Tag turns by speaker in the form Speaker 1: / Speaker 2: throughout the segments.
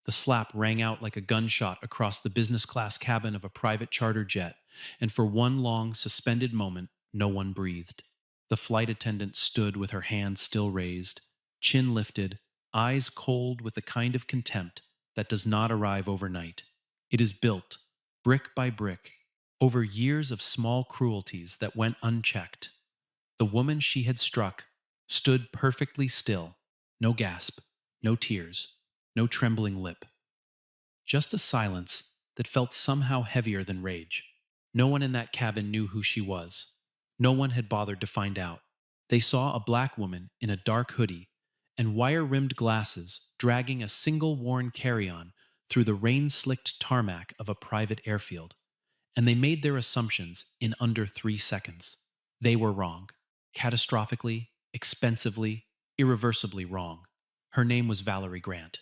Speaker 1: The slap rang out like a gunshot across the business class cabin of a private charter jet, and for one long, suspended moment, no one breathed. The flight attendant stood with her hands still raised, chin lifted, eyes cold with the kind of contempt that does not arrive overnight. It is built, brick by brick, over years of small cruelties that went unchecked. The woman she had struck stood perfectly still, no gasp, no tears, no trembling lip. Just a silence that felt somehow heavier than rage. No one in that cabin knew who she was. No one had bothered to find out. They saw a black woman in a dark hoodie and wire-rimmed glasses dragging a single worn carry-on through the rain-slicked tarmac of a private airfield. And they made their assumptions in under 3 seconds. They were wrong. Catastrophically, expensively, irreversibly wrong. Her name was Valerie Grant.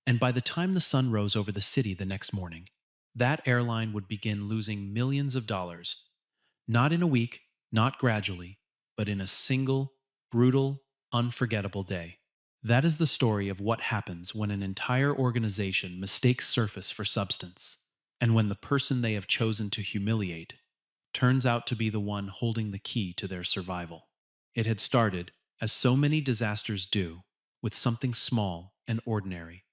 Speaker 1: And by the time the sun rose over the city the next morning, that airline would begin losing millions of dollars. Not in a week, not gradually, but in a single, brutal, unforgettable day. That is the story of what happens when an entire organization mistakes surface for substance, and when the person they have chosen to humiliate turns out to be the one holding the key to their survival. It had started, as so many disasters do, with something small and ordinary: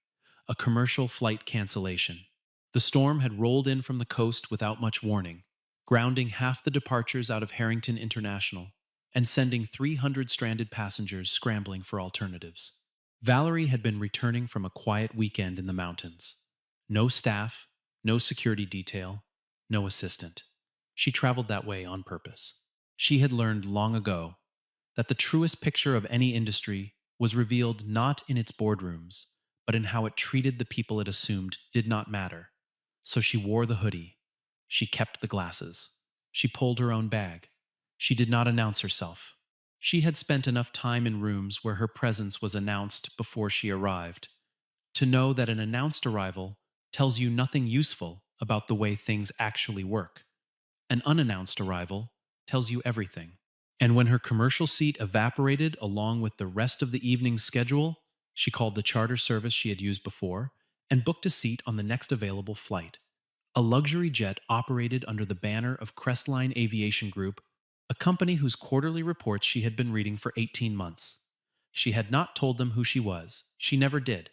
Speaker 1: a commercial flight cancellation. The storm had rolled in from the coast without much warning, grounding half the departures out of Harrington International and sending 300 stranded passengers scrambling for alternatives. Valerie had been returning from a quiet weekend in the mountains. No staff, no security detail, no assistant. She traveled that way on purpose. She had learned long ago that the truest picture of any industry was revealed not in its boardrooms, but in how it treated the people it assumed did not matter. So she wore the hoodie. She kept the glasses. She pulled her own bag. She did not announce herself. She had spent enough time in rooms where her presence was announced before she arrived to know that an announced arrival tells you nothing useful about the way things actually work. An unannounced arrival tells you everything. And when her commercial seat evaporated along with the rest of the evening's schedule, she called the charter service she had used before and booked a seat on the next available flight. A luxury jet operated under the banner of Crestline Aviation Group, a company whose quarterly reports she had been reading for 18 months. She had not told them who she was. She never did.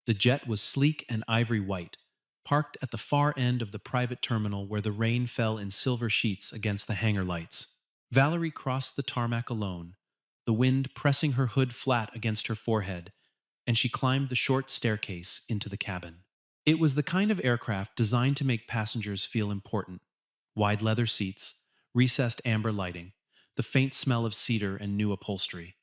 Speaker 1: The jet was sleek and ivory white, parked at the far end of the private terminal where the rain fell in silver sheets against the hangar lights. Valerie crossed the tarmac alone, the wind pressing her hood flat against her forehead, and she climbed the short staircase into the cabin. It was the kind of aircraft designed to make passengers feel important. Wide leather seats, recessed amber lighting, the faint smell of cedar and new upholstery.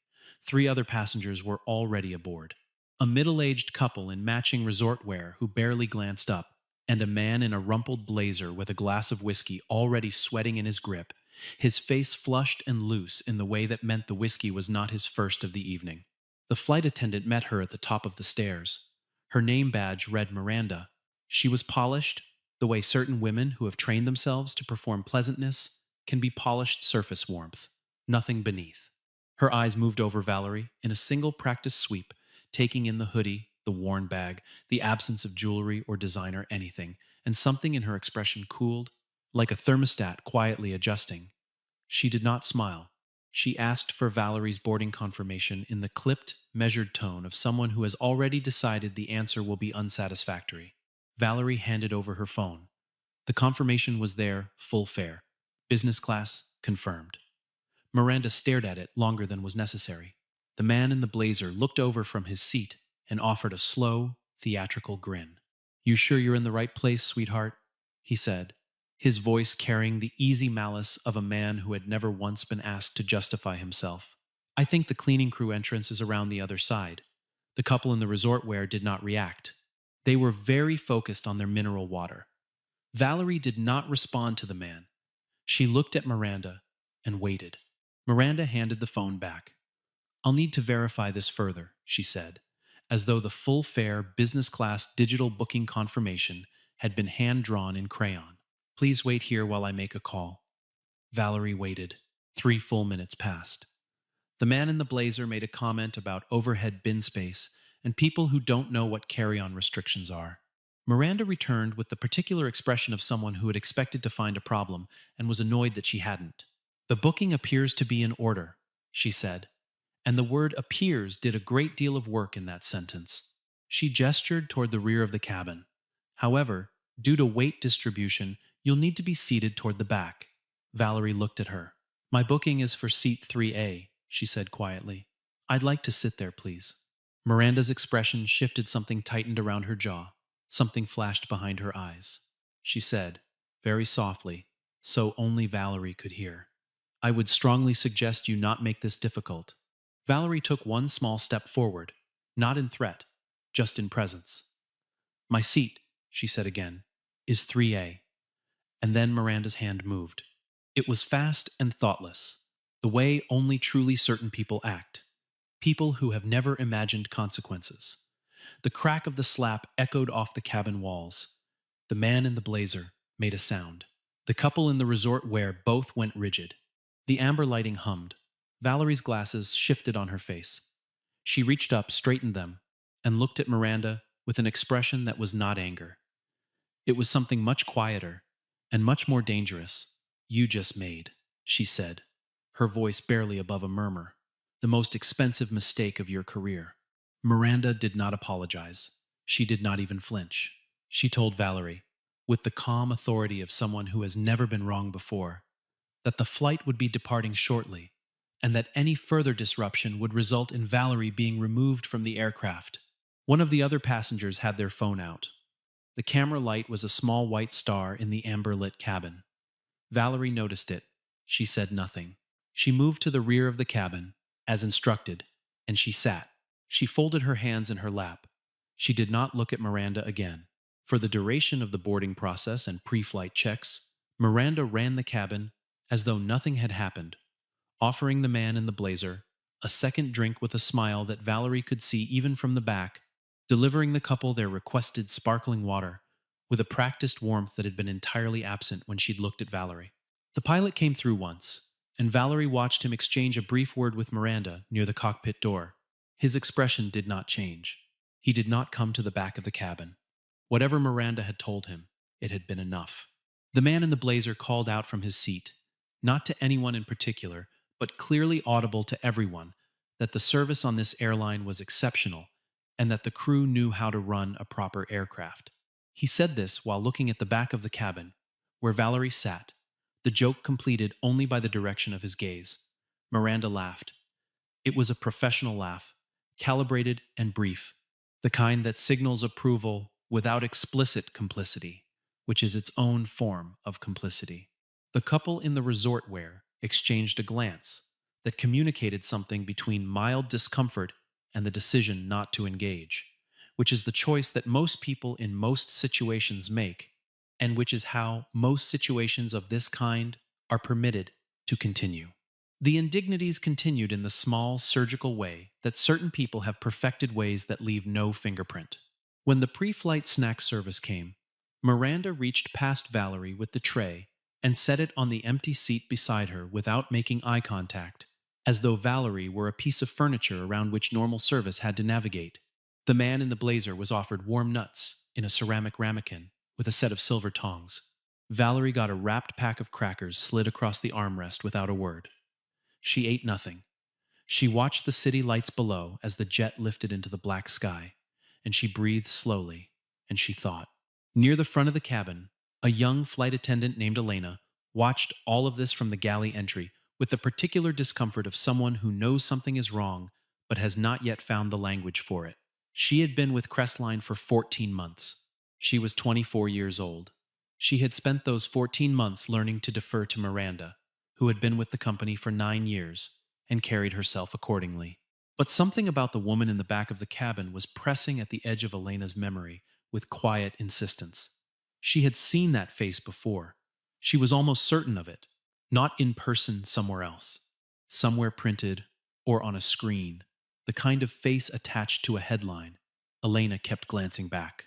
Speaker 1: 3 other passengers were already aboard. A middle-aged couple in matching resort wear who barely glanced up, and a man in a rumpled blazer with a glass of whiskey already sweating in his grip, his face flushed and loose in the way that meant the whiskey was not his first of the evening. The flight attendant met her at the top of the stairs. Her name badge read Miranda. She was polished, the way certain women who have trained themselves to perform pleasantness can be polished surface warmth, nothing beneath. Her eyes moved over Valerie in a single practice sweep, taking in the hoodie, the worn bag, the absence of jewelry or designer anything, and something in her expression cooled, like a thermostat quietly adjusting. She did not smile. She asked for Valerie's boarding confirmation in the clipped, measured tone of someone who has already decided the answer will be unsatisfactory. Valerie handed over her phone. The confirmation was there, full fare. Business class, confirmed. Miranda stared at it longer than was necessary. The man in the blazer looked over from his seat and offered a slow, theatrical grin. "You sure you're in the right place, sweetheart?" he said, his voice carrying the easy malice of a man who had never once been asked to justify himself. "I think the cleaning crew entrance is around the other side." The couple in the resort wear did not react. They were very focused on their mineral water. Valerie did not respond to the man. She looked at Miranda and waited. Miranda handed the phone back. "I'll need to verify this further," she said, as though the full fare business class digital booking confirmation had been hand-drawn in crayon. "Please wait here while I make a call." Valerie waited. 3 full minutes passed. The man in the blazer made a comment about overhead bin space and people who don't know what carry-on restrictions are. Miranda returned with the particular expression of someone who had expected to find a problem and was annoyed that she hadn't. The booking appears to be in order, she said, and the word appears did a great deal of work in that sentence. She gestured toward the rear of the cabin. However, due to weight distribution, you'll need to be seated toward the back. Valerie looked at her. My booking is for seat 3A, she said quietly. I'd like to sit there, please. Miranda's expression shifted, something tightened around her jaw. Something flashed behind her eyes. She said, very softly, so only Valerie could hear. I would strongly suggest you not make this difficult. Valerie took one small step forward, not in threat, just in presence. My seat, she said again, is 3A. And then Miranda's hand moved. It was fast and thoughtless, the way only truly certain people act, people who have never imagined consequences. The crack of the slap echoed off the cabin walls. The man in the blazer made a sound. The couple in the resort wear both went rigid. The amber lighting hummed. Valerie's glasses shifted on her face. She reached up, straightened them, and looked at Miranda with an expression that was not anger. It was something much quieter and much more dangerous. You just made, she said, her voice barely above a murmur, the most expensive mistake of your career. Miranda did not apologize. She did not even flinch. She told Valerie, with the calm authority of someone who has never been wrong before, that the flight would be departing shortly, and that any further disruption would result in Valerie being removed from the aircraft. One of the other passengers had their phone out. The camera light was a small white star in the amber-lit cabin. Valerie noticed it. She said nothing. She moved to the rear of the cabin, as instructed, and she sat. She folded her hands in her lap. She did not look at Miranda again. For the duration of the boarding process and pre-flight checks, Miranda ran the cabin as though nothing had happened, offering the man in the blazer a second drink with a smile that Valerie could see even from the back, delivering the couple their requested sparkling water with a practiced warmth that had been entirely absent when she'd looked at Valerie. The pilot came through once, and Valerie watched him exchange a brief word with Miranda near the cockpit door. His expression did not change. He did not come to the back of the cabin. Whatever Miranda had told him, it had been enough. The man in the blazer called out from his seat, not to anyone in particular, but clearly audible to everyone, that the service on this airline was exceptional and that the crew knew how to run a proper aircraft. He said this while looking at the back of the cabin, where Valerie sat, the joke completed only by the direction of his gaze. Miranda laughed. It was a professional laugh, calibrated and brief, the kind that signals approval without explicit complicity, which is its own form of complicity. The couple in the resort wear exchanged a glance that communicated something between mild discomfort and the decision not to engage, which is the choice that most people in most situations make, and which is how most situations of this kind are permitted to continue. The indignities continued in the small, surgical way that certain people have perfected, ways that leave no fingerprint. When the pre-flight snack service came, Miranda reached past Valerie with the tray and set it on the empty seat beside her without making eye contact, as though Valerie were a piece of furniture around which normal service had to navigate. The man in the blazer was offered warm nuts in a ceramic ramekin with a set of silver tongs. Valerie got a wrapped pack of crackers slid across the armrest without a word. She ate nothing. She watched the city lights below as the jet lifted into the black sky, and she breathed slowly, and she thought. Near the front of the cabin, a young flight attendant named Elena watched all of this from the galley entry with the particular discomfort of someone who knows something is wrong but has not yet found the language for it. She had been with Crestline for 14 months. She was 24 years old. She had spent those 14 months learning to defer to Miranda, who had been with the company for 9 years, and carried herself accordingly. But something about the woman in the back of the cabin was pressing at the edge of Elena's memory with quiet insistence. She had seen that face before. She was almost certain of it, not in person somewhere else, somewhere printed or on a screen, the kind of face attached to a headline. Elena kept glancing back.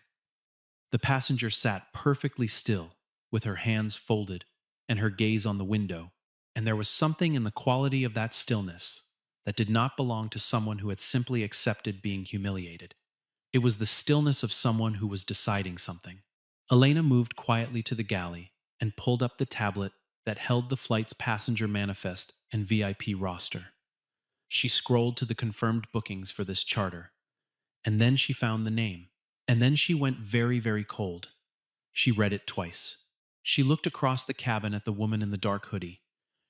Speaker 1: The passenger sat perfectly still, with her hands folded and her gaze on the window, and there was something in the quality of that stillness that did not belong to someone who had simply accepted being humiliated. It was the stillness of someone who was deciding something. Elena moved quietly to the galley and pulled up the tablet that held the flight's passenger manifest and VIP roster. She scrolled to the confirmed bookings for this charter, and then she found the name. And then she went very, very cold. She read it twice. She looked across the cabin at the woman in the dark hoodie.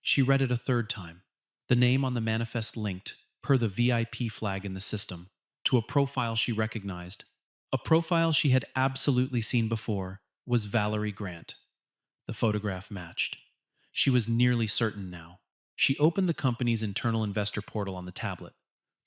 Speaker 1: She read it a third time. The name on the manifest linked, per the VIP flag in the system, to a profile she recognized. A profile she had absolutely seen before was Valerie Grant. The photograph matched. She was nearly certain now. She opened the company's internal investor portal on the tablet,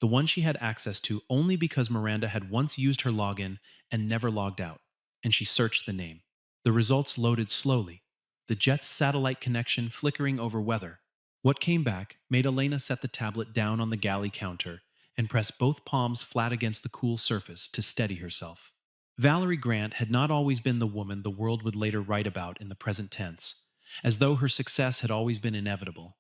Speaker 1: the one she had access to only because Miranda had once used her login and never logged out, and she searched the name. The results loaded slowly, the jet's satellite connection flickering over weather. What came back made Elena set the tablet down on the galley counter and press both palms flat against the cool surface to steady herself. Valerie Grant had not always been the woman the world would later write about in the present tense, as though her success had always been inevitable,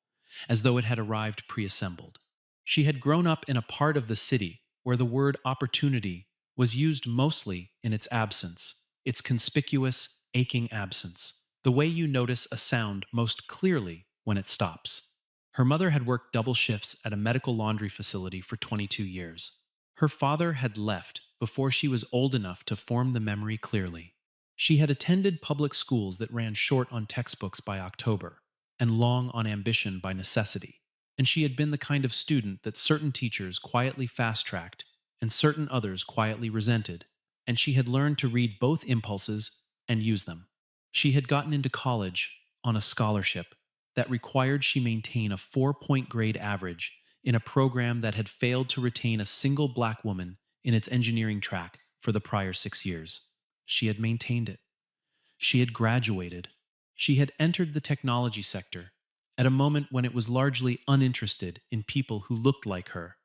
Speaker 1: as though it had arrived pre-assembled. She had grown up in a part of the city where the word opportunity was used mostly in its absence, its conspicuous, aching absence, the way you notice a sound most clearly when it stops. Her mother had worked double shifts at a medical laundry facility for 22 years. Her father had left before she was old enough to form the memory clearly. She had attended public schools that ran short on textbooks by October and long on ambition by necessity, and she had been the kind of student that certain teachers quietly fast-tracked and certain others quietly resented, and she had learned to read both impulses and use them. She had gotten into college on a scholarship that required she maintain a 4-point grade average in a program that had failed to retain a single black woman in its engineering track for the prior 6 years. She had maintained it. She had graduated. She had entered the technology sector at a moment when it was largely uninterested in people who looked like her,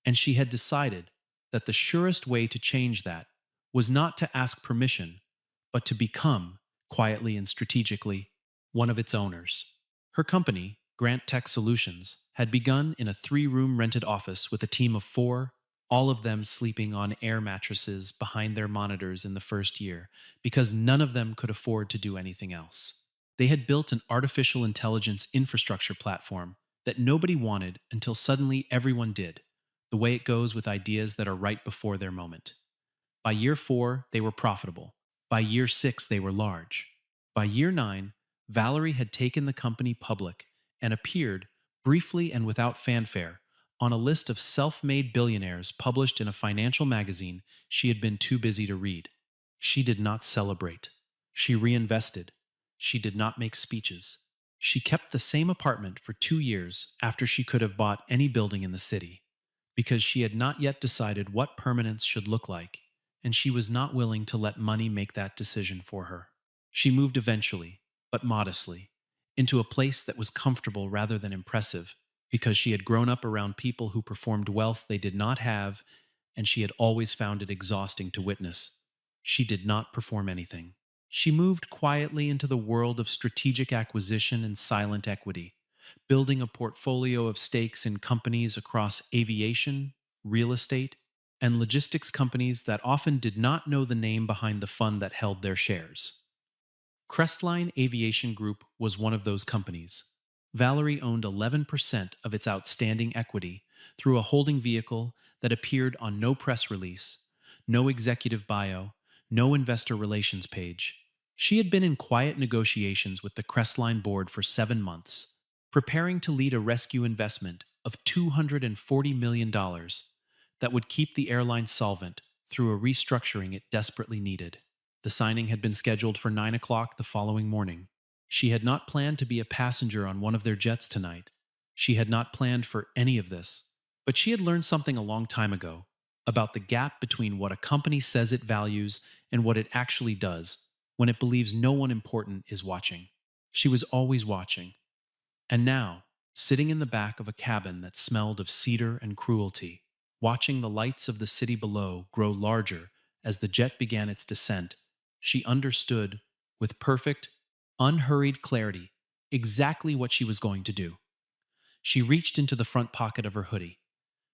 Speaker 1: and she had decided that the surest way to change that was not to ask permission, but to become, quietly and strategically, one of its owners. Her company, Grant Tech Solutions, had begun in a 3-room rented office with a team of 4, all of them sleeping on air mattresses behind their monitors in the first year, because none of them could afford to do anything else. They had built an artificial intelligence infrastructure platform that nobody wanted until suddenly everyone did, the way it goes with ideas that are right before their moment. By year 4, they were profitable. By year 6, they were large. By year 9, Valerie had taken the company public and appeared, briefly and without fanfare, on a list of self-made billionaires published in a financial magazine she had been too busy to read. She did not celebrate. She reinvested. She did not make speeches. She kept the same apartment for 2 years after she could have bought any building in the city, because she had not yet decided what permanence should look like, and she was not willing to let money make that decision for her. She moved eventually, but modestly, into a place that was comfortable rather than impressive, because she had grown up around people who performed wealth they did not have, and she had always found it exhausting to witness. She did not perform anything. She moved quietly into the world of strategic acquisition and silent equity, building a portfolio of stakes in companies across aviation, real estate, and logistics companies that often did not know the name behind the fund that held their shares. Crestline Aviation Group was one of those companies. Valerie owned 11% of its outstanding equity through a holding vehicle that appeared on no press release, no executive bio, no investor relations page. She had been in quiet negotiations with the Crestline board for 7 months, preparing to lead a rescue investment of $240 million that would keep the airline solvent through a restructuring it desperately needed. The signing had been scheduled for 9 o'clock the following morning. She had not planned to be a passenger on one of their jets tonight. She had not planned for any of this. But she had learned something a long time ago about the gap between what a company says it values and what it actually does when it believes no one important is watching. She was always watching. And now, sitting in the back of a cabin that smelled of cedar and cruelty, watching the lights of the city below grow larger as the jet began its descent, she understood, with perfect, unhurried clarity, exactly what she was going to do. She reached into the front pocket of her hoodie.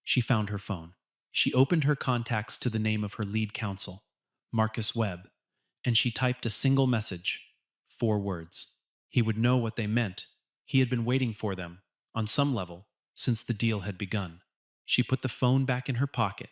Speaker 1: She found her phone. She opened her contacts to the name of her lead counsel, Marcus Webb, and she typed a single message, 4 words. He would know what they meant. He had been waiting for them, on some level, since the deal had begun. She put the phone back in her pocket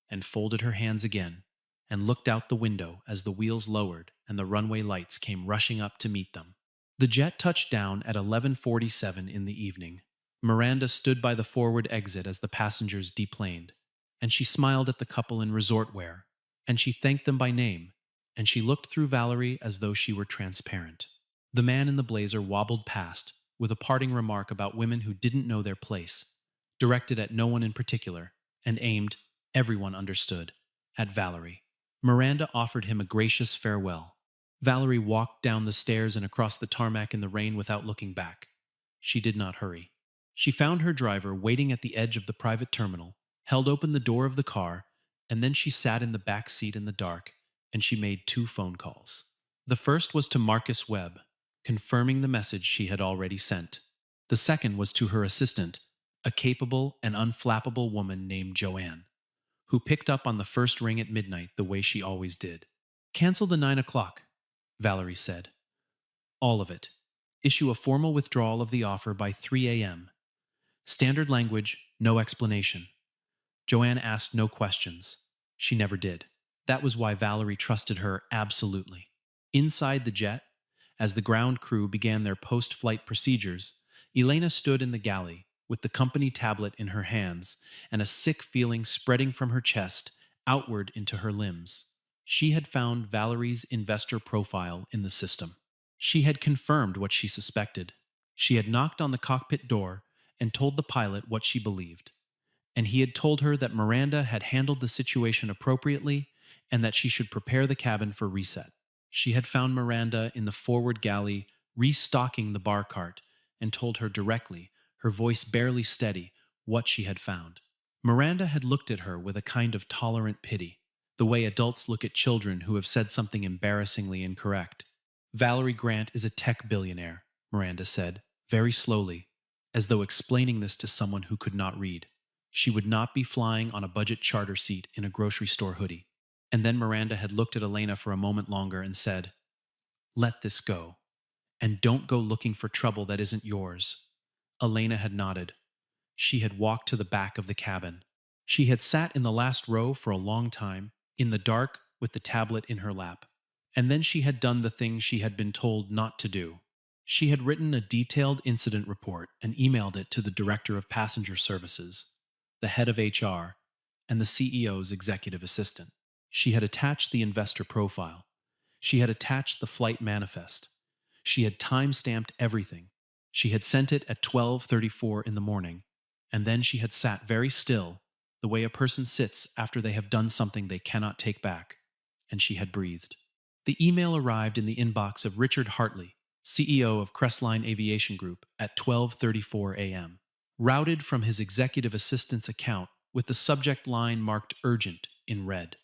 Speaker 1: and folded her hands again and looked out the window as the wheels lowered and the runway lights came rushing up to meet them. The jet touched down at 11:47 in the evening. Miranda stood by the forward exit as the passengers deplaned, and she smiled at the couple in resort wear, and she thanked them by name, and she looked through Valerie as though she were transparent. The man in the blazer wobbled past, with a parting remark about women who didn't know their place, directed at no one in particular, and aimed, everyone understood, at Valerie. Miranda offered him a gracious farewell. Valerie walked down the stairs and across the tarmac in the rain without looking back. She did not hurry. She found her driver waiting at the edge of the private terminal, held open the door of the car, and then she sat in the back seat in the dark, and she made 2 phone calls. The first was to Marcus Webb, confirming the message she had already sent. The second was to her assistant, a capable and unflappable woman named Joanne, who picked up on the first ring at midnight the way she always did. "Cancel the 9 o'clock," Valerie said. "All of it. Issue a formal withdrawal of the offer by 3 a.m. Standard language, no explanation." Joanne asked no questions. She never did. That was why Valerie trusted her absolutely. Inside the jet, as the ground crew began their post-flight procedures, Elena stood in the galley with the company tablet in her hands and a sick feeling spreading from her chest outward into her limbs. She had found Valerie's investor profile in the system. She had confirmed what she suspected. She had knocked on the cockpit door and told the pilot what she believed. And he had told her that Miranda had handled the situation appropriately and that she should prepare the cabin for reset. She had found Miranda in the forward galley restocking the bar cart and told her directly, her voice barely steady, what she had found. Miranda had looked at her with a kind of tolerant pity, the way adults look at children who have said something embarrassingly incorrect. "Valerie Grant is a tech billionaire," Miranda said, very slowly, as though explaining this to someone who could not read. She would not be flying on a budget charter seat in a grocery store hoodie. And then Miranda had looked at Elena for a moment longer and said, "Let this go. And don't go looking for trouble that isn't yours." Elena had nodded. She had walked to the back of the cabin. She had sat in the last row for a long time, in the dark with the tablet in her lap. And then she had done the thing she had been told not to do. She had written a detailed incident report and emailed it to the director of passenger services, the head of HR, and the CEO's executive assistant. She had attached the investor profile. She had attached the flight manifest. She had time-stamped everything. She had sent it at 12:34 in the morning, and then she had sat very still, the way a person sits after they have done something they cannot take back, and she had breathed. The email arrived in the inbox of Richard Hartley, CEO of Crestline Aviation Group, at 12:34 a.m. Routed from his executive assistant's account with the subject line marked urgent in red.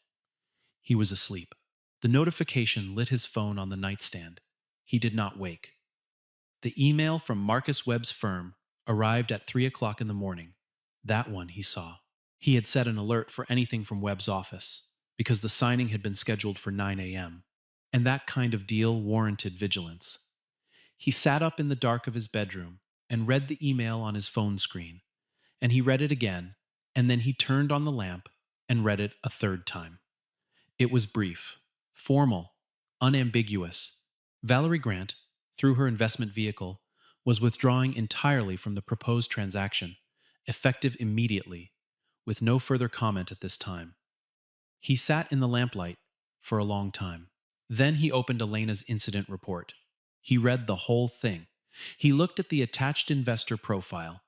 Speaker 1: He was asleep. The notification lit his phone on the nightstand. He did not wake. The email from Marcus Webb's firm arrived at 3 o'clock in the morning. That one he saw. He had set an alert for anything from Webb's office, because the signing had been scheduled for 9 a.m., and that kind of deal warranted vigilance. He sat up in the dark of his bedroom and read the email on his phone screen, and he read it again, and then he turned on the lamp and read it a third time. It was brief, formal, unambiguous. Valerie Grant, through her investment vehicle, was withdrawing entirely from the proposed transaction, effective immediately, with no further comment at this time. He sat in the lamplight for a long time. Then he opened Elena's incident report. He read the whole thing. He looked at the attached investor profile.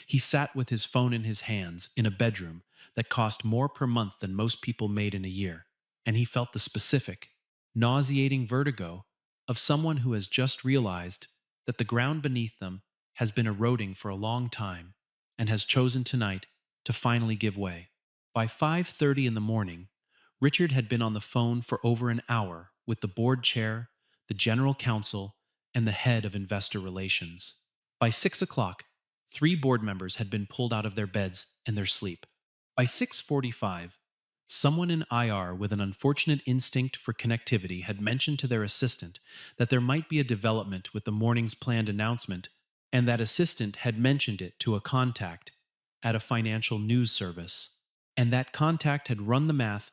Speaker 1: He sat with his phone in his hands in a bedroom that cost more per month than most people made in a year, and he felt the specific, nauseating vertigo of someone who has just realized that the ground beneath them has been eroding for a long time and has chosen tonight to finally give way. By 5:30 in the morning, Richard had been on the phone for over an hour with the board chair, the general counsel, and the head of investor relations. By 6 o'clock, 3 board members had been pulled out of their beds and their sleep. By 6:45, someone in IR with an unfortunate instinct for connectivity had mentioned to their assistant that there might be a development with the morning's planned announcement, and that assistant had mentioned it to a contact at a financial news service. And that contact had run the math,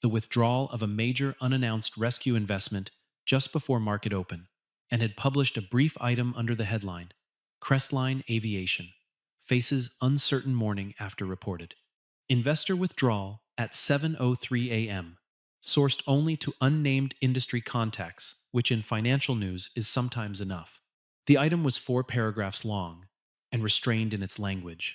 Speaker 1: the withdrawal of a major unannounced rescue investment just before market open, and had published a brief item under the headline Crestline Aviation faces uncertain morning after reported. Investor withdrawal at 7:03 a.m. Sourced only to unnamed industry contacts, which in financial news is sometimes enough. The item was 4 paragraphs long and restrained in its language.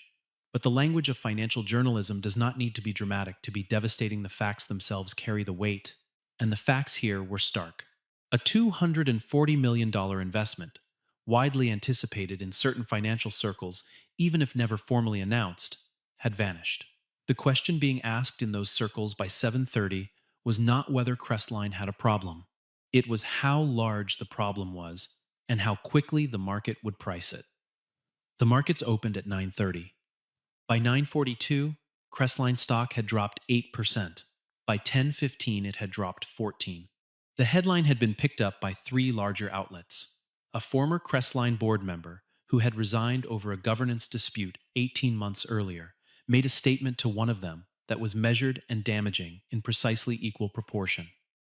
Speaker 1: But the language of financial journalism does not need to be dramatic to be devastating. The facts themselves carry the weight, and the facts here were stark. A $240 million investment, widely anticipated in certain financial circles, even if never formally announced, had vanished. The question being asked in those circles by 7:30 was not whether Crestline had a problem. It was how large the problem was and how quickly the market would price it. The markets opened at 9:30. By 9:42, Crestline stock had dropped 8%. By 10:15, it had dropped 14%. The headline had been picked up by 3 larger outlets. A former Crestline board member, who had resigned over a governance dispute 18 months earlier, made a statement to one of them that was measured and damaging in precisely equal proportion.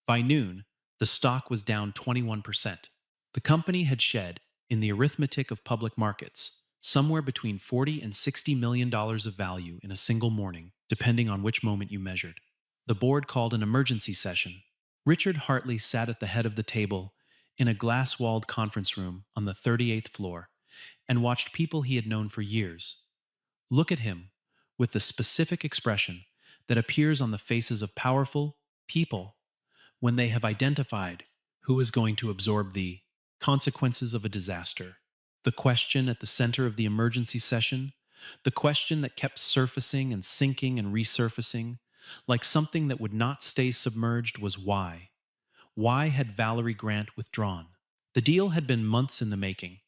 Speaker 1: By noon, the stock was down 21%. The company had shed, in the arithmetic of public markets, somewhere between $40 and $60 million of value in a single morning, depending on which moment you measured. The board called an emergency session. Richard Hartley sat at the head of the table in a glass-walled conference room on the 38th floor and watched people he had known for years look at him with the specific expression that appears on the faces of powerful people when they have identified who is going to absorb the consequences of a disaster. The question at the center of the emergency session, the question that kept surfacing and sinking and resurfacing, like something that would not stay submerged, was why. Why had Valerie Grant withdrawn? The deal had been months in the making.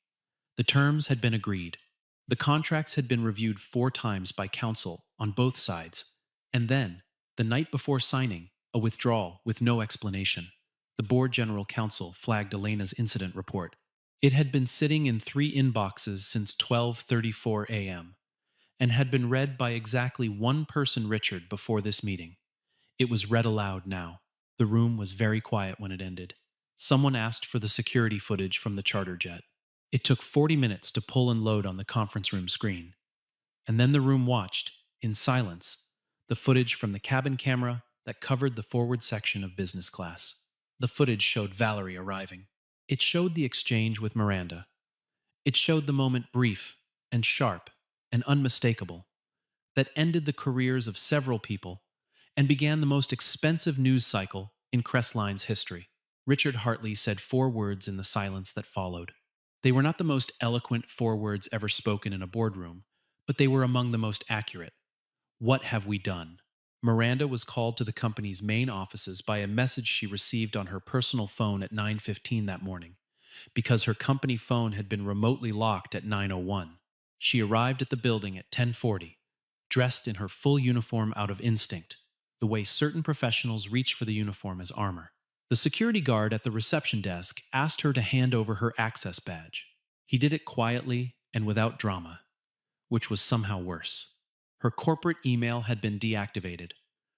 Speaker 1: The terms had been agreed. The contracts had been reviewed 4 times by counsel on both sides. And then, the night before signing, a withdrawal with no explanation. The board general counsel flagged Elena's incident report. It had been sitting in 3 inboxes since 12:34 a.m. and had been read by exactly one person, Richard, before this meeting. It was read aloud now. The room was very quiet when it ended. Someone asked for the security footage from the charter jet. It took 40 minutes to pull and load on the conference room screen. And then the room watched, in silence, the footage from the cabin camera that covered the forward section of business class. The footage showed Valerie arriving. It showed the exchange with Miranda. It showed the moment brief and sharp and unmistakable that ended the careers of several people and began the most expensive news cycle in Crestline's history. Richard Hartley said 4 words in the silence that followed. They were not the most eloquent 4 words ever spoken in a boardroom, but they were among the most accurate. What have we done? Miranda was called to the company's main offices by a message she received on her personal phone at 9:15 that morning, because her company phone had been remotely locked at 9:01. She arrived at the building at 10:40, dressed in her full uniform out of instinct, the way certain professionals reach for the uniform as armor. The security guard at the reception desk asked her to hand over her access badge. He did it quietly and without drama, which was somehow worse. Her corporate email had been deactivated.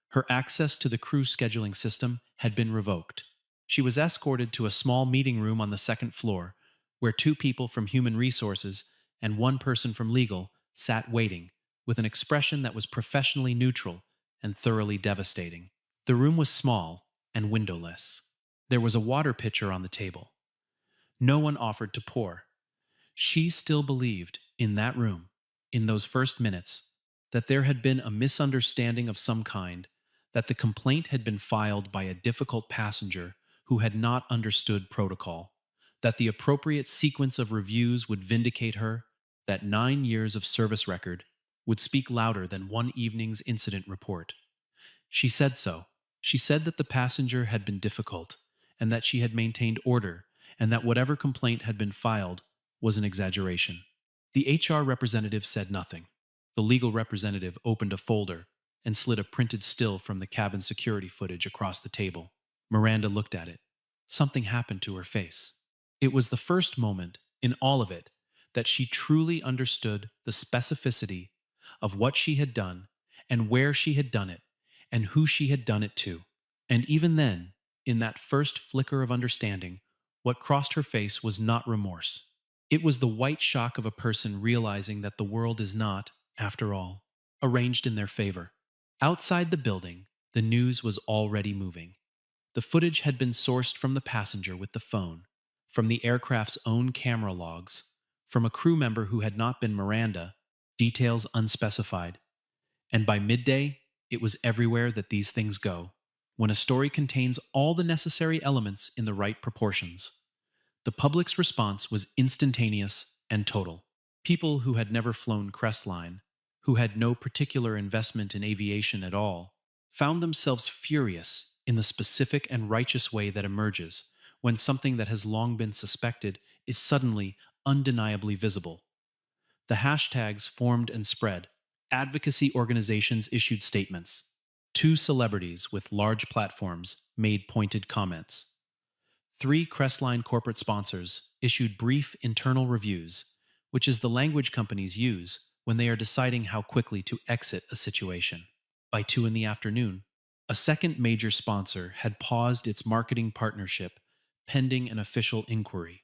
Speaker 1: Her access to the crew scheduling system had been revoked. She was escorted to a small meeting room on the 2nd floor, where 2 people from human resources and 1 person from legal sat waiting, with an expression that was professionally neutral and thoroughly devastating. The room was small and windowless. There was a water pitcher on the table. No one offered to pour. She still believed, in that room, in those first minutes, that there had been a misunderstanding of some kind, that the complaint had been filed by a difficult passenger who had not understood protocol, that the appropriate sequence of reviews would vindicate her, that 9 years of service record would speak louder than one evening's incident report. She said so. She said that the passenger had been difficult, and that she had maintained order, and that whatever complaint had been filed was an exaggeration. The HR representative said nothing. The legal representative opened a folder and slid a printed still from the cabin security footage across the table. Miranda looked at it. Something happened to her face. It was the first moment in all of it that she truly understood the specificity of what she had done and where she had done it and who she had done it to. And even then, in that first flicker of understanding, what crossed her face was not remorse. It was the white shock of a person realizing that the world is not, after all, arranged in their favor. Outside the building, the news was already moving. The footage had been sourced from the passenger with the phone, from the aircraft's own camera logs, from a crew member who had not been Miranda, details unspecified. And by midday, it was everywhere that these things go, when a story contains all the necessary elements in the right proportions. The public's response was instantaneous and total. People who had never flown Crestline, who had no particular investment in aviation at all, found themselves furious in the specific and righteous way that emerges when something that has long been suspected is suddenly undeniably visible. The hashtags formed and spread. Advocacy organizations issued statements. Two celebrities with large platforms made pointed comments. Three Crestline corporate sponsors issued brief internal reviews, which is the language companies use when they are deciding how quickly to exit a situation. By 2 in the afternoon, a second major sponsor had paused its marketing partnership pending an official inquiry,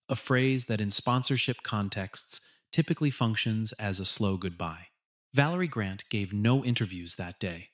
Speaker 1: a phrase that in sponsorship contexts typically functions as a slow goodbye. Valerie Grant gave no interviews that day.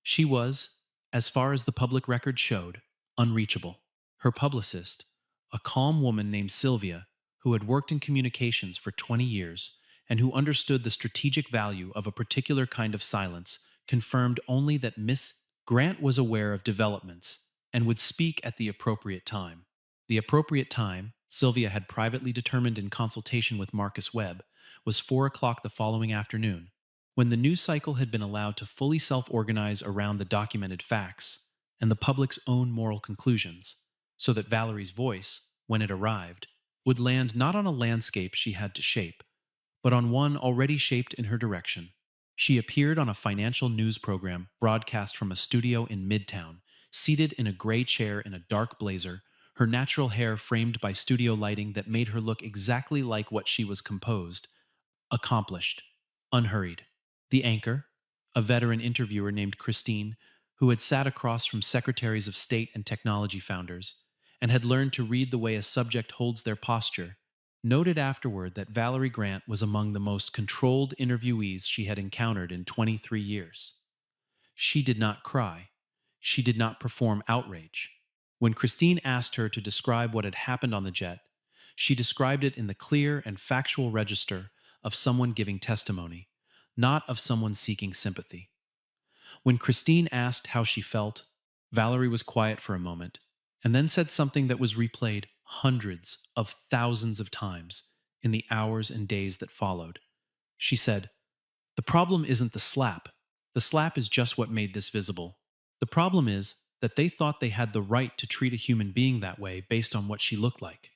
Speaker 1: She was, as far as the public record showed, unreachable. Her publicist, a calm woman named Sylvia, who had worked in communications for 20 years and who understood the strategic value of a particular kind of silence, confirmed only that Miss Grant was aware of developments and would speak at the appropriate time. The appropriate time, Sylvia had privately determined in consultation with Marcus Webb, was 4 o'clock the following afternoon, when the news cycle had been allowed to fully self-organize around the documented facts and the public's own moral conclusions, so that Valerie's voice, when it arrived, would land not on a landscape she had to shape, but on one already shaped in her direction. She appeared on a financial news program broadcast from a studio in Midtown, seated in a gray chair in a dark blazer, her natural hair framed by studio lighting that made her look exactly like what she was composed, accomplished, unhurried. The anchor, a veteran interviewer named Christine, who had sat across from secretaries of state and technology founders, and had learned to read the way a subject holds their posture, noted afterward that Valerie Grant was among the most controlled interviewees she had encountered in 23 years. She did not cry. She did not perform outrage. When Christine asked her to describe what had happened on the jet, she described it in the clear and factual register of someone giving testimony, not of someone seeking sympathy. When Christine asked how she felt, Valerie was quiet for a moment, and then said something that was replayed hundreds of thousands of times in the hours and days that followed. She said, "The problem isn't the slap. The slap is just what made this visible. The problem is that they thought they had the right to treat a human being that way based on what she looked like.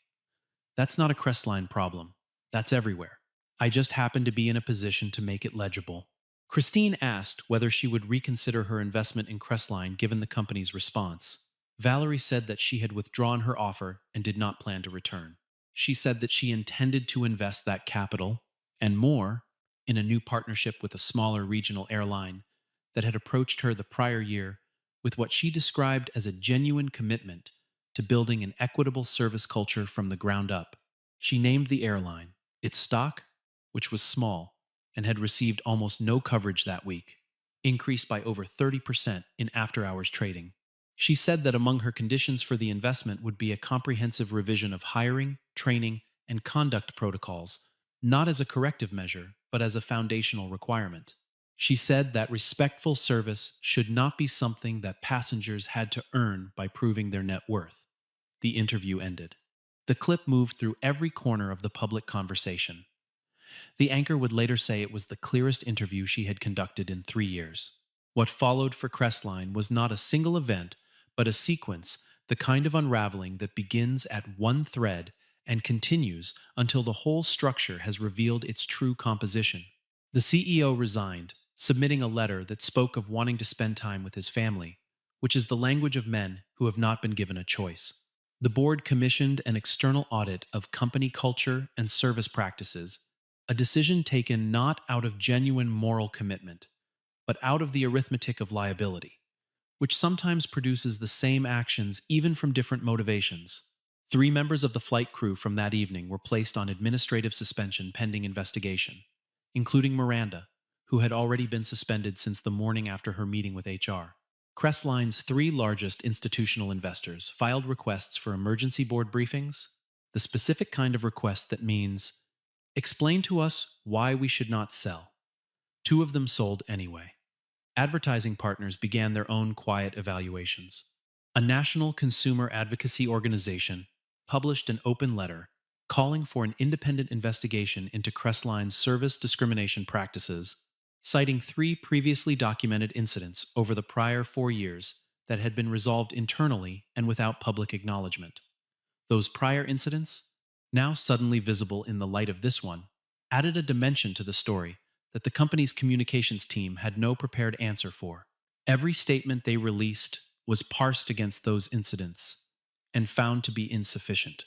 Speaker 1: That's not a Crestline problem. That's everywhere. I just happened to be in a position to make it legible." Christine asked whether she would reconsider her investment in Crestline given the company's response. Valerie said that she had withdrawn her offer and did not plan to return. She said that she intended to invest that capital, and more, in a new partnership with a smaller regional airline that had approached her the prior year with what she described as a genuine commitment to building an equitable service culture from the ground up. She named the airline. Its stock, which was small and had received almost no coverage that week, increased by over 30% in after-hours trading. She said that among her conditions for the investment would be a comprehensive revision of hiring, training, and conduct protocols, not as a corrective measure, but as a foundational requirement. She said that respectful service should not be something that passengers had to earn by proving their net worth. The interview ended. The clip moved through every corner of the public conversation. The anchor would later say it was the clearest interview she had conducted in 3 years. What followed for Crestline was not a single event, but a sequence, the kind of unraveling that begins at one thread and continues until the whole structure has revealed its true composition. The CEO resigned, submitting a letter that spoke of wanting to spend time with his family, which is the language of men who have not been given a choice. The board commissioned an external audit of company culture and service practices, a decision taken not out of genuine moral commitment, but out of the arithmetic of liability, which sometimes produces the same actions even from different motivations. 3 members of the flight crew from that evening were placed on administrative suspension pending investigation, including Miranda, who had already been suspended since the morning after her meeting with HR. Crestline's 3 largest institutional investors filed requests for emergency board briefings, the specific kind of request that means, explain to us why we should not sell. 2 of them sold anyway. Advertising partners began their own quiet evaluations. A national consumer advocacy organization published an open letter calling for an independent investigation into Crestline's service discrimination practices, citing 3 previously documented incidents over the prior 4 years that had been resolved internally and without public acknowledgement. Those prior incidents, now suddenly visible in the light of this one, added a dimension to the story that the company's communications team had no prepared answer for. Every statement they released was parsed against those incidents and found to be insufficient.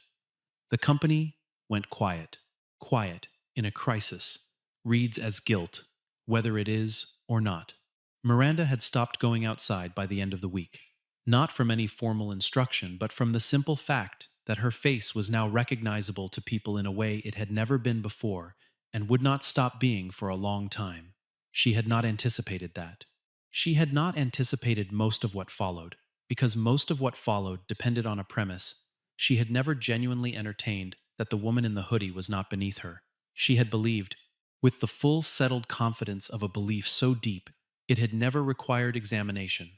Speaker 1: The company went quiet. Quiet in a crisis reads as guilt, whether it is or not. Miranda had stopped going outside by the end of the week, not from any formal instruction, but from the simple fact that her face was now recognizable to people in a way it had never been before and would not stop being for a long time. She had not anticipated that. She had not anticipated most of what followed, because most of what followed depended on a premise she had never genuinely entertained, that the woman in the hoodie was not beneath her. She had believed, with the full settled confidence of a belief so deep it had never required examination,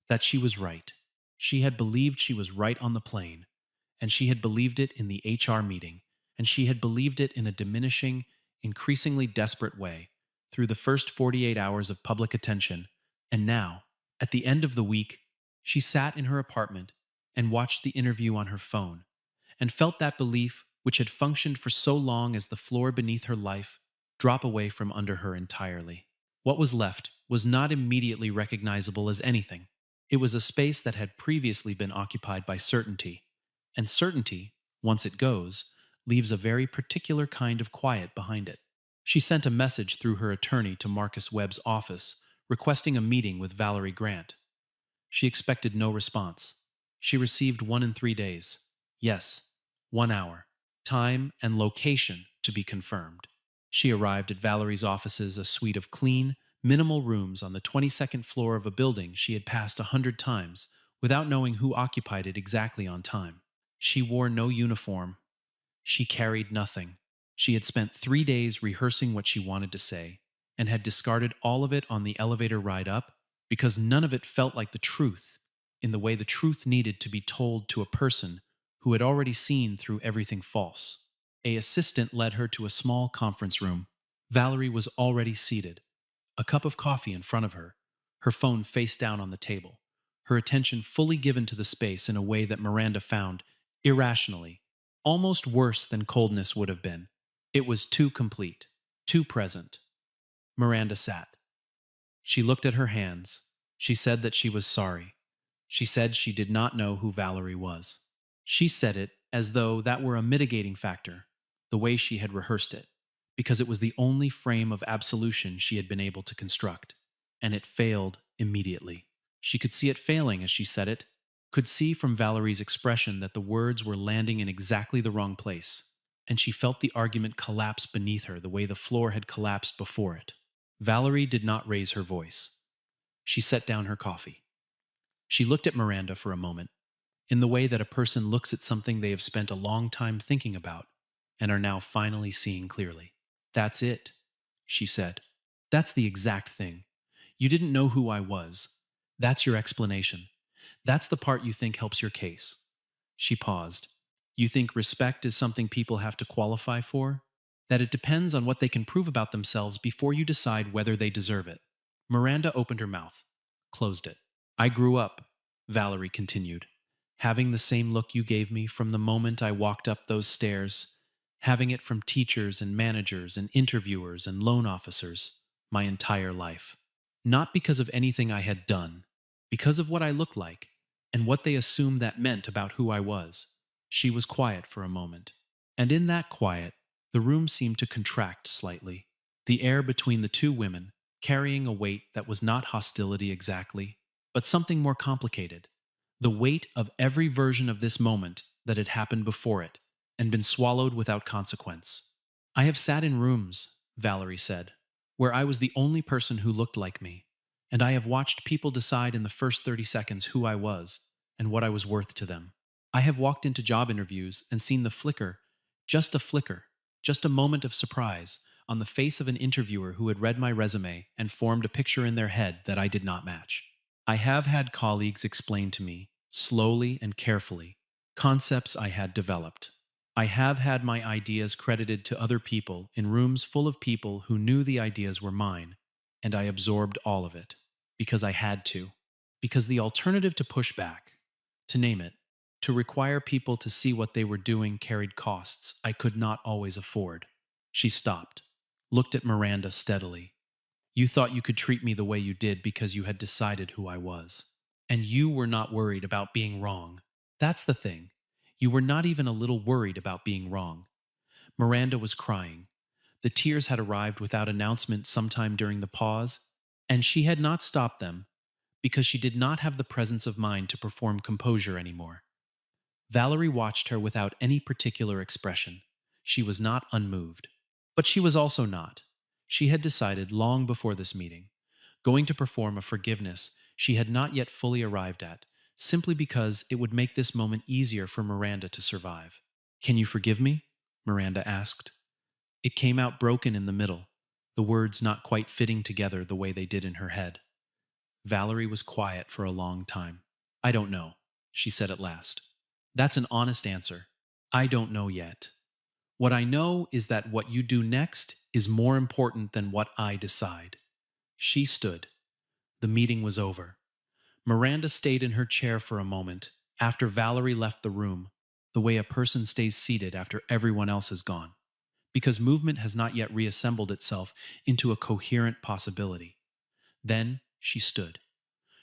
Speaker 1: that she was right. She had believed she was right on the plane, and she had believed it in the HR meeting, and she had believed it in a diminishing, increasingly desperate way through the first 48 hours of public attention, and now, at the end of the week, she sat in her apartment and watched the interview on her phone, and felt that belief, which had functioned for so long as the floor beneath her life, drop away from under her entirely. What was left was not immediately recognizable as anything. It was a space that had previously been occupied by certainty, and certainty, once it goes, leaves a very particular kind of quiet behind it. She sent a message through her attorney to Marcus Webb's office, requesting a meeting with Valerie Grant. She expected no response. She received one in 3 days. Yes, 1 hour. Time and location to be confirmed. She arrived at Valerie's offices, a suite of clean, minimal rooms on the 22nd floor of a building she had passed 100 times without knowing who occupied it exactly on time. She wore no uniform. She carried nothing. She had spent 3 days rehearsing what she wanted to say, and had discarded all of it on the elevator ride up because none of it felt like the truth, in the way the truth needed to be told to a person who had already seen through everything false. A assistant led her to a small conference room. Valerie was already seated, a cup of coffee in front of her phone face down on the table, her attention fully given to the space in a way that Miranda found, irrationally, almost worse than coldness would have been. It was too complete, too present. Miranda sat. She looked at her hands. She said that she was sorry. She said she did not know who Valerie was. She said it as though that were a mitigating factor, the way she had rehearsed it, because it was the only frame of absolution she had been able to construct, and it failed immediately. She could see it failing as she said it, could see from Valerie's expression that the words were landing in exactly the wrong place, and she felt the argument collapse beneath her the way the floor had collapsed before it. Valerie did not raise her voice. She set down her coffee. She looked at Miranda for a moment, in the way that a person looks at something they have spent a long time thinking about and are now finally seeing clearly. That's it, she said. That's the exact thing. You didn't know who I was. That's your explanation. That's the part you think helps your case. She paused. You think respect is something people have to qualify for? That it depends on what they can prove about themselves before you decide whether they deserve it. Miranda opened her mouth, closed it. I grew up, Valerie continued, having the same look you gave me from the moment I walked up those stairs, having it from teachers and managers and interviewers and loan officers. my entire life. Not because of anything I had done, because of what I looked like and what they assumed that meant about who I was. She was quiet for a moment, and in that quiet, the room seemed to contract slightly. The air between the two women, carrying a weight that was not hostility exactly, but something more complicated. The weight of every version of this moment that had happened before it and been swallowed without consequence. I have sat in rooms, Valerie said, where I was the only person who looked like me, and I have watched people decide in the first 30 seconds who I was and what I was worth to them. I have walked into job interviews and seen the flicker, just a moment of surprise on the face of an interviewer who had read my resume and formed a picture in their head that I did not match. I have had colleagues explain to me, slowly and carefully, concepts I had developed. I have had my ideas credited to other people in rooms full of people who knew the ideas were mine, and I absorbed all of it, because I had to. Because the alternative to push back, to name it, to require people to see what they were doing carried costs I could not always afford. She stopped, looked at Miranda steadily. You thought you could treat me the way you did because you had decided who I was. And you were not worried about being wrong. That's the thing. You were not even a little worried about being wrong. Miranda was crying. The tears had arrived without announcement sometime during the pause, and she had not stopped them because she did not have the presence of mind to perform composure anymore. Valerie watched her without any particular expression. She was not unmoved. But she was also not. She had decided long before this meeting, going to perform a forgiveness she had not yet fully arrived at, simply because it would make this moment easier for Miranda to survive. Can you forgive me? Miranda asked. It came out broken in the middle, the words not quite fitting together the way they did in her head. Valerie was quiet for a long time. I don't know, she said at last. That's an honest answer. I don't know yet. What I know is that what you do next is more important than what I decide. She stood. The meeting was over. Miranda stayed in her chair for a moment after Valerie left the room, the way a person stays seated after everyone else has gone, because movement has not yet reassembled itself into a coherent possibility. Then she stood.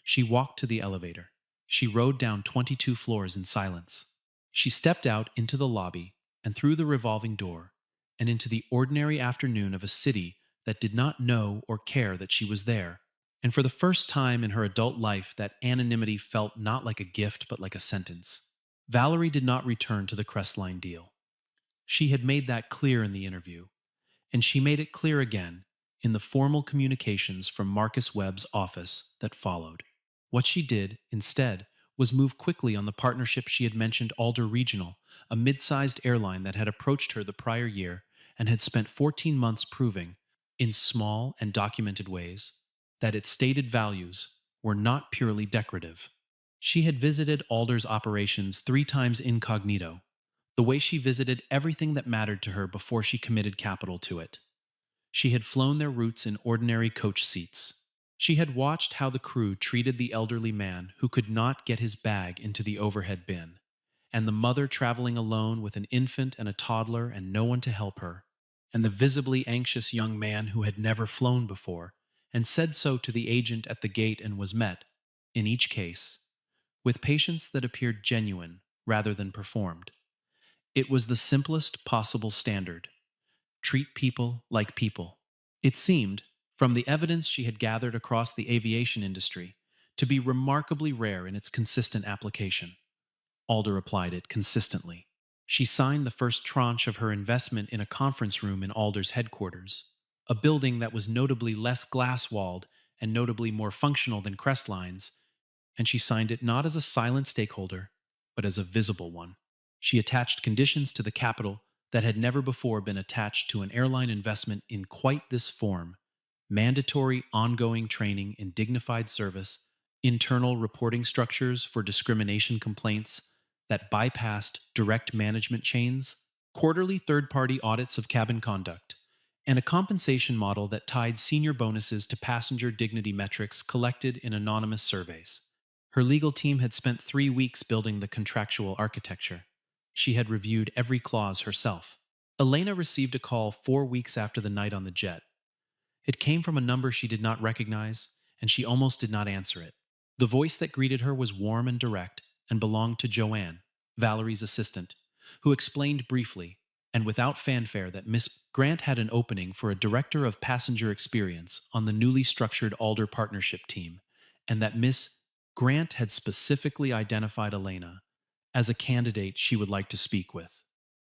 Speaker 1: She walked to the elevator. She rode down 22 floors in silence. She stepped out into the lobby and through the revolving door and into the ordinary afternoon of a city that did not know or care that she was there. And for the first time in her adult life, that anonymity felt not like a gift but like a sentence. Valerie did not return to the Crestline deal. She had made that clear in the interview, and she made it clear again in the formal communications from Marcus Webb's office that followed. What she did, instead, was move quickly on the partnership she had mentioned Alder Regional, a mid-sized airline that had approached her the prior year and had spent 14 months proving, in small and documented ways, that its stated values were not purely decorative. She had visited Alder's operations 3 times incognito, the way she visited everything that mattered to her before she committed capital to it. She had flown their routes in ordinary coach seats. She had watched how the crew treated the elderly man who could not get his bag into the overhead bin, and the mother traveling alone with an infant and a toddler and no one to help her, and the visibly anxious young man who had never flown before and said so to the agent at the gate and was met, in each case, with patience that appeared genuine rather than performed. It was the simplest possible standard. Treat people like people. It seemed, from the evidence she had gathered across the aviation industry, to be remarkably rare in its consistent application. Alder applied it consistently. She signed the first tranche of her investment in a conference room in Alder's headquarters, a building that was notably less glass-walled and notably more functional than Crestline's, and she signed it not as a silent stakeholder, but as a visible one. She attached conditions to the capital that had never before been attached to an airline investment in quite this form: mandatory ongoing training in dignified service, internal reporting structures for discrimination complaints that bypassed direct management chains, quarterly third-party audits of cabin conduct, and a compensation model that tied senior bonuses to passenger dignity metrics collected in anonymous surveys. Her legal team had spent 3 weeks building the contractual architecture. She had reviewed every clause herself. Elena received a call 4 weeks after the night on the jet. It came from a number she did not recognize, and she almost did not answer it. The voice that greeted her was warm and direct and belonged to Joanne, Valerie's assistant, who explained briefly and without fanfare that Miss Grant had an opening for a director of passenger experience on the newly structured Alder partnership team, and that Miss Grant had specifically identified Elena as a candidate she would like to speak with.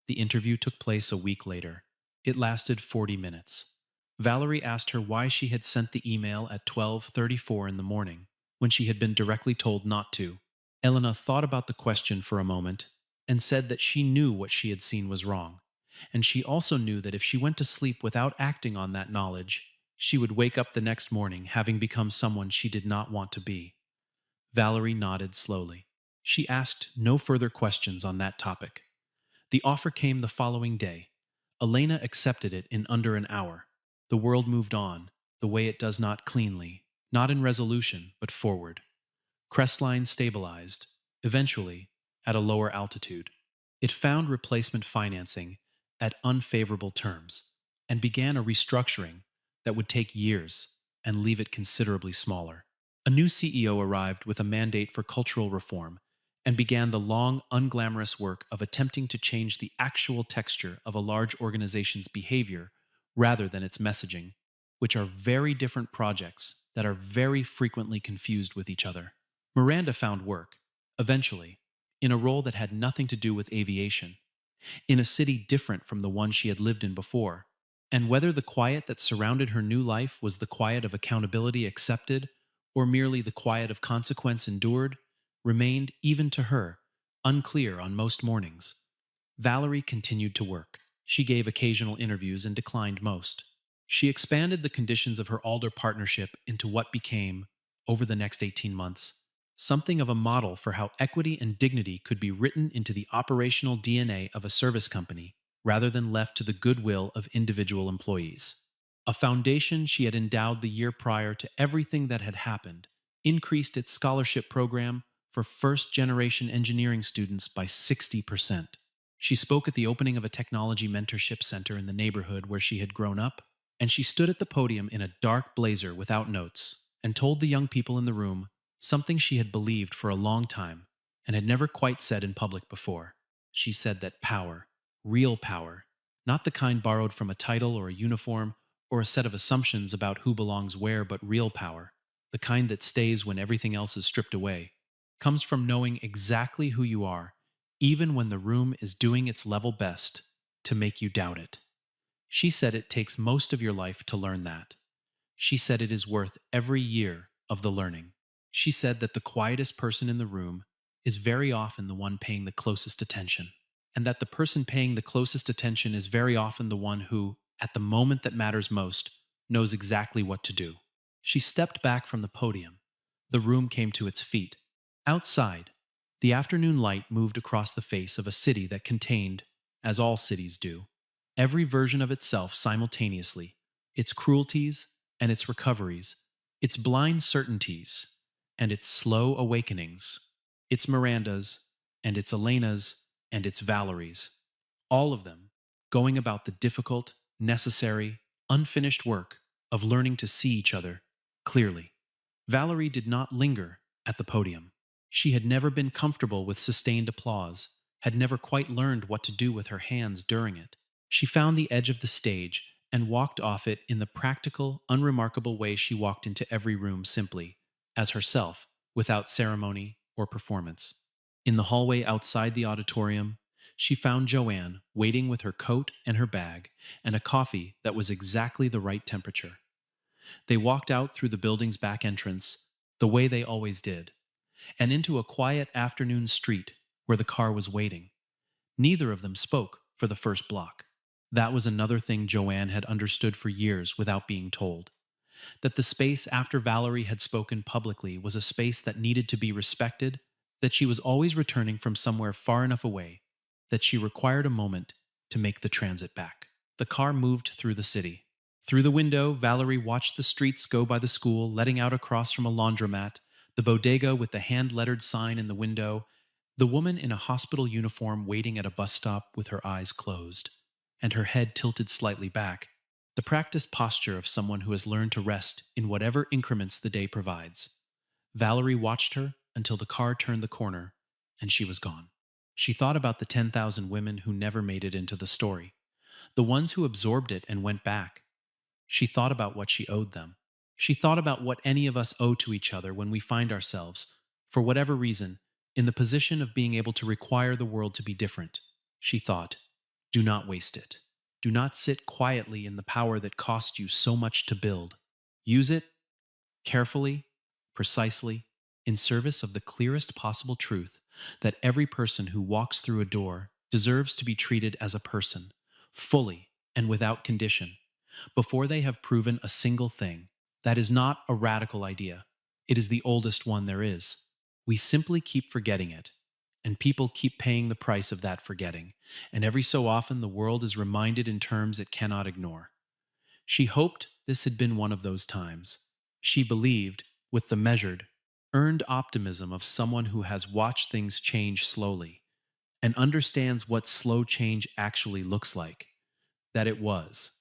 Speaker 1: The interview took place a week later. It lasted 40 minutes. Valerie asked her why she had sent the email at 12:34 in the morning when she had been directly told not to. Elena thought about the question for a moment and said that she knew what she had seen was wrong, and she also knew that if she went to sleep without acting on that knowledge, she would wake up the next morning having become someone she did not want to be. Valerie nodded slowly. She asked no further questions on that topic. The offer came the following day. Elena accepted it in under an hour. The world moved on, the way it does not cleanly, not in resolution, but forward. Crestline stabilized, eventually, at a lower altitude. It found replacement financing at unfavorable terms and began a restructuring that would take years and leave it considerably smaller. A new CEO arrived with a mandate for cultural reform and began the long, unglamorous work of attempting to change the actual texture of a large organization's behavior rather than its messaging, which are very different projects that are very frequently confused with each other. Miranda found work, eventually, in a role that had nothing to do with aviation, in a city different from the one she had lived in before. And whether the quiet that surrounded her new life was the quiet of accountability accepted, or merely the quiet of consequence endured, remained, even to her, unclear on most mornings. Valerie continued to work. She gave occasional interviews and declined most. She expanded the conditions of her Alder partnership into what became, over the next 18 months, something of a model for how equity and dignity could be written into the operational DNA of a service company rather than left to the goodwill of individual employees. A foundation she had endowed the year prior to everything that had happened increased its scholarship program for first-generation engineering students by 60%. She spoke at the opening of a technology mentorship center in the neighborhood where she had grown up, and she stood at the podium in a dark blazer without notes and told the young people in the room something she had believed for a long time and had never quite said in public before. She said that power, real power, not the kind borrowed from a title or a uniform or a set of assumptions about who belongs where, but real power, the kind that stays when everything else is stripped away, comes from knowing exactly who you are, even when the room is doing its level best to make you doubt it. She said it takes most of your life to learn that. She said it is worth every year of the learning. She said that the quietest person in the room is very often the one paying the closest attention, and that the person paying the closest attention is very often the one who, at the moment that matters most, knows exactly what to do. She stepped back from the podium. The room came to its feet. Outside, the afternoon light moved across the face of a city that contained, as all cities do, every version of itself simultaneously, its cruelties and its recoveries, its blind certainties and its slow awakenings, its Mirandas and its Elenas and its Valeries, all of them going about the difficult, necessary, unfinished work of learning to see each other clearly. Valerie did not linger at the podium. She had never been comfortable with sustained applause, had never quite learned what to do with her hands during it. She found the edge of the stage and walked off it in the practical, unremarkable way she walked into every room simply, as herself, without ceremony or performance. In the hallway outside the auditorium, she found Joanne waiting with her coat and her bag and a coffee that was exactly the right temperature. They walked out through the building's back entrance, the way they always did, and into a quiet afternoon street where the car was waiting. Neither of them spoke for the first block. That was another thing Joanne had understood for years without being told. That the space after Valerie had spoken publicly was a space that needed to be respected, that she was always returning from somewhere far enough away, that she required a moment to make the transit back. The car moved through the city. Through the window, Valerie watched the streets go by the school, letting out across from a laundromat, the bodega with the hand-lettered sign in the window, the woman in a hospital uniform waiting at a bus stop with her eyes closed, and her head tilted slightly back, the practiced posture of someone who has learned to rest in whatever increments the day provides. Valerie watched her until the car turned the corner and she was gone. She thought about the 10,000 women who never made it into the story, the ones who absorbed it and went back. She thought about what she owed them. She thought about what any of us owe to each other when we find ourselves, for whatever reason, in the position of being able to require the world to be different. She thought, do not waste it. Do not sit quietly in the power that cost you so much to build. Use it carefully, precisely, in service of the clearest possible truth that every person who walks through a door deserves to be treated as a person, fully and without condition, before they have proven a single thing. That is not a radical idea. It is the oldest one there is. We simply keep forgetting it, and people keep paying the price of that forgetting, and every so often the world is reminded in terms it cannot ignore. She hoped this had been one of those times. She believed, with the measured, earned optimism of someone who has watched things change slowly and understands what slow change actually looks like, that it was.